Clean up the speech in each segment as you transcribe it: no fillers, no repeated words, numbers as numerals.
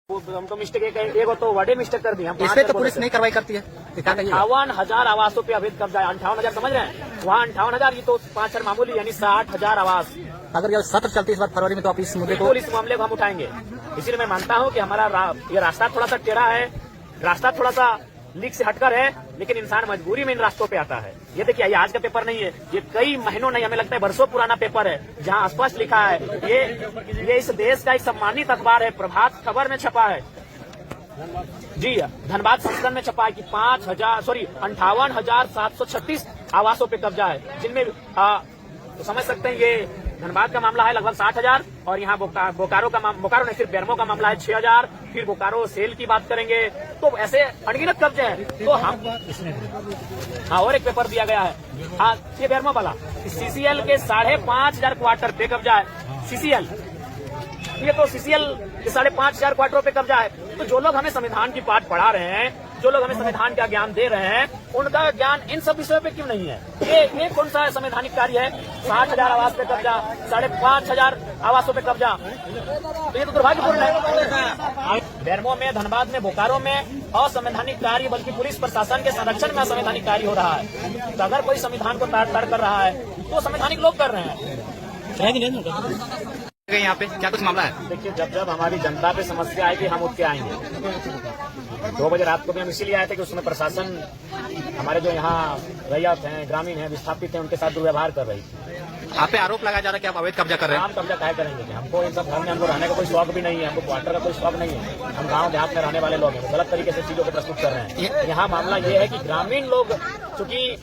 हमको मिस्टेक एक तो वर्डे मिस्टेक कर दी हम। इस पे तो पुलिस नहीं कार्रवाई करती है। 58,000 आवासों पे अवैध कब्जा है। 58,000 समझ रहे हैं, वहाँ 58,000, ये तो 5 मामूली यानी 60,000 आवास। अगर ये सत्र चलती इस बार फरवरी में तो आप इस मुद्दे को, इस मामले को हम उठाएंगे। इसीलिए मैं मानता हूँ कि हमारा ये रास्ता थोड़ा सा टेढ़ा है, रास्ता थोड़ा सा लीक से हटकर है, लेकिन इंसान मजबूरी में इन रास्तों पे आता है। ये देखिए, ये आज का पेपर नहीं है, ये कई महीनों नहीं, हमें लगता है वर्षों पुराना पेपर है, जहाँ स्पष्ट लिखा है ये इस देश का एक सम्मानित अखबार है, प्रभात खबर में छपा है जी, धनबाद संस्करण में छपा है कि 58,736 आवासों पे कब्जा है, जिनमें तो समझ सकते हैं ये धनबाद का मामला है लगभग 60,000, और यहाँ बोकारो नहीं, सिर्फ बेरमो का मामला है 6,000। फिर बोकारो सेल की बात करेंगे तो ऐसे अनगिनत कब्जे हैं। तो हम और एक पेपर दिया गया है, ये बेरमो वाला, सीसीएल के 5,500 क्वार्टर पे कब्जा है। सीसीएल, ये तो सीसीएल के 5,500 क्वार्टरों पे कब्जा है। तो जो लोग हमें संविधान की पाठ पढ़ा रहे हैं, जो लोग हमें संविधान का ज्ञान दे रहे हैं, उनका ज्ञान इन सब विषयों पे क्यों नहीं है? ये कौन सा संवैधानिक कार्य है? 60,000 आवास पे कब्जा, 5,500 आवासों पे कब्जा, तो ये तो दुर्भाग्यपूर्ण है। बेरमो में, धनबाद में, बोकारो में असंवैधानिक कार्य, बल्कि पुलिस प्रशासन के संरक्षण में असंवैधानिक कार्य हो रहा है। तो अगर कोई संविधान को ताड़ कर रहा है तो संवैधानिक लोग कर रहे हैं। यहाँ पे क्या कुछ मामला है? देखिए, जब हमारी जनता पे समस्या आएगी हम उठ के आएंगे। 2 बजे रात को भी हम इसीलिए आए थे कि उसमें प्रशासन हमारे जो यहाँ रैयत हैं, ग्रामीण हैं, विस्थापित हैं, उनके साथ दुर्व्यवहार कर रही थी। आप पे आरोप लगाया जा रहा है कि आप अवैध कब्जा कर रहे हैं। हम कब्जा क्या करेंगे? हमको इन सब घर में हमको रहने का कोई शौक भी नहीं है, हमको क्वार्टर का कोई शौक नहीं है। हम गाँव देहात में रहने वाले लोग हैं, गलत तरीके से चीजों को प्रस्तुत कर रहे हैं। यहाँ मामला ये है कि ग्रामीण लोग, चूंकि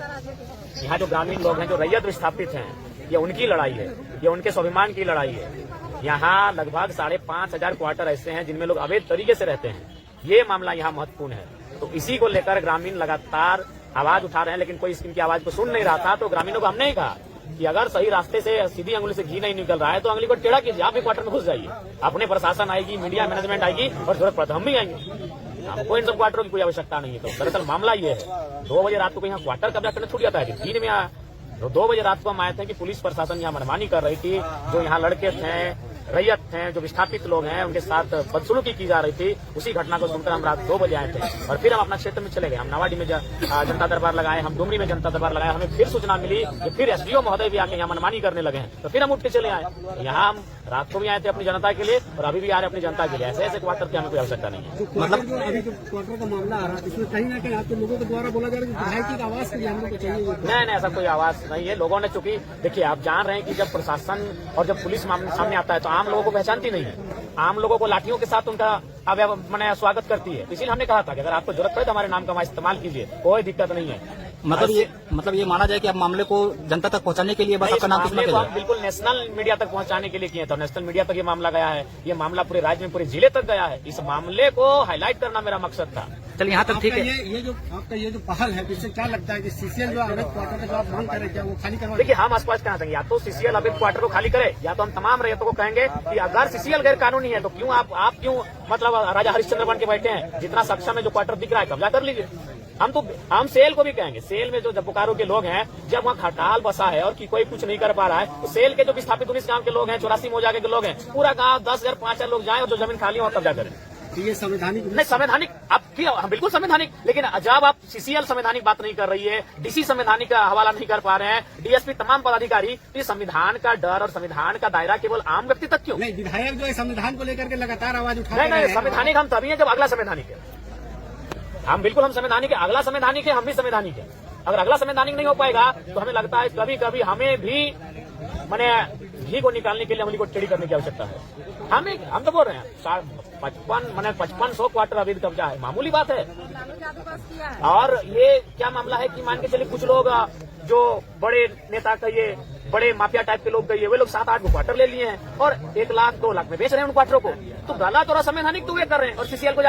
यहाँ जो ग्रामीण लोग हैं, जो रैयत विस्थापित हैं, ये उनकी लड़ाई है, ये उनके स्वाभिमान की लड़ाई है। यहाँ लगभग 5,500 क्वार्टर ऐसे हैं जिनमें लोग अवैध तरीके से रहते हैं। ये मामला यहाँ महत्वपूर्ण है। तो इसी को लेकर ग्रामीण लगातार आवाज उठा रहे हैं, लेकिन कोई इनकी आवाज को सुन नहीं रहा था। तो ग्रामीणों को हमने ही कहा कि अगर सही रास्ते से सीधी अंगुली से घी नहीं निकल रहा है तो अंगुली को टेढ़ा कीजिए, आप भी क्वार्टर में घुस जाइए। अपने प्रशासन आएगी, मीडिया मैनेजमेंट आएगी, और जरूरत पड़ता हम भी आएंगे। हमको इन सब क्वार्टरों की कोई आवश्यकता नहीं है। तो दरअसल मामला ये है, 2 बजे रात को यहाँ क्वार्टर कब्जा करने छूट जाता है, दिन में 2 बजे रात को हम आए थे कि पुलिस प्रशासन यहाँ मनमानी कर रही थी। जो यहाँ लड़के थे, रैयत हैं, जो विस्थापित लोग हैं, उनके साथ बदसलूकी की जा रही थी। उसी घटना को सुनकर हम रात 2 बजे आए थे, और फिर हम अपना क्षेत्र में चले गए। हम नवाडी में जनता दरबार लगाए, हम डुमरी में जनता दरबार लगाए। हमें फिर सूचना मिली कि फिर एसडीओ महोदय भी आके यहाँ मनमानी करने लगे हैं, तो फिर हम उठ के चले आए। यहाँ हम रात को भी आए थे अपनी जनता के लिए, और अभी भी आ रहे अपनी जनता के लिए। ऐसे क्वार्टर की हमें कोई आवश्यकता नहीं है। मतलब अभी जो क्वार्टर का मामला आ रहा है, इसमें कहीं ना कहीं आपके लोगों के द्वारा बोला जा रहा है कि विधायक की आवाज के लिए हम लोग को चाहिए। नहीं, ऐसा कोई आवाज नहीं है। लोगों ने, चूंकि देखिए, आप जान रहे हैं कि जब प्रशासन और जब पुलिस सामने आता है तो आम लोगों को पहचानती नहीं है। आम लोगों को लाठियों के साथ उनका मैंने स्वागत करती है। इसीलिए हमने कहा था कि अगर आपको जरूरत पड़े तो हमारे नाम का इस्तेमाल कीजिए, कोई दिक्कत नहीं है। मतलब ये माना जाए कि आप मामले को जनता तक पहुंचाने के लिए बस आपका नाम मामले को हम बिल्कुल नेशनल मीडिया तक पहुंचाने के लिए किए थे। नेशनल मीडिया तक ये मामला गया है, ये मामला पूरे राज्य में, पूरे जिले तक गया है। इस मामले को हाईलाइट करना मेरा मकसद था। चलिए, यहाँ तक ठीक है। ये जो आपका ये जो पहल है, इससे क्या लगता है कि सीसीएल जो अवैध क्वार्टर का जो आप मांग कर रहे हैं वो खाली करवा? देखिए, हम स्पष्ट कहना चाहेंगे, या तो सीसीएल अवैध क्वार्टर को खाली करे, या तो हम तमाम रैयतों को कहेंगे कि अगर सीसीएल गैर कानूनी है तो क्यों आप क्यों मतलब राजा हरिश्चंद्र बन के बैठे हैं? जितना सक्षम है, जो क्वार्टर दिख रहा है, कब्जा कर लीजिए। हम सेल को भी कहेंगे, सेल में जो बोकारो के लोग हैं, जब वहाँ खटाल बसा है और कोई कुछ नहीं कर पा रहा है, तो सेल के जो विस्थापित 19 गांव के लोग हैं, 84 मौजा के लोग हैं, पूरा गांव 10,000 5,000 लोग जाएं और जो जमीन खाली है वहाँ कब्जा करें। तो ये संवैधानिक नहीं, संवैधानिक आप बिल्कुल संवैधानिक, लेकिन जब आप सीसीएल संवैधानिक बात नहीं कर रही है, डीसी संवैधानिक का हवाला नहीं कर पा रहे हैं, डीएसपी, तमाम पदाधिकारी, तो संविधान का डर और संविधान का दायरा केवल आम व्यक्ति तक क्यों? नहीं, विधायक जो है संविधान को लेकर के लगातार आवाज उठा रहे हैं। नहीं, संवैधानिक हम तभी है जब अगला संवैधानिक है। हम संवैधानिक है, अगला संवैधानिक है, हम भी संवैधानिक है। अगर अगला संवैधानिक नहीं हो पाएगा तो हमें लगता है कभी कभी हमें भी घी को निकालने के लिए उंगली को टेढ़ी करने की आवश्यकता है। हम तो बोल रहे हैं 5500 क्वार्टर अवैध कब्जा है, मामूली बात है। और ये क्या मामला है कि मान के चलिए कुछ लोग जो बड़े नेता कहिए, बड़े माफिया टाइप के लोग कहिए, वे लोग 7-8 क्वार्टर ले लिए हैं और 1 लाख 2 लाख में बेच रहे हैं उन क्वार्टरों को। तो गलत और असंवैधानिक तो वे कर रहे हैं, और सीसीएल को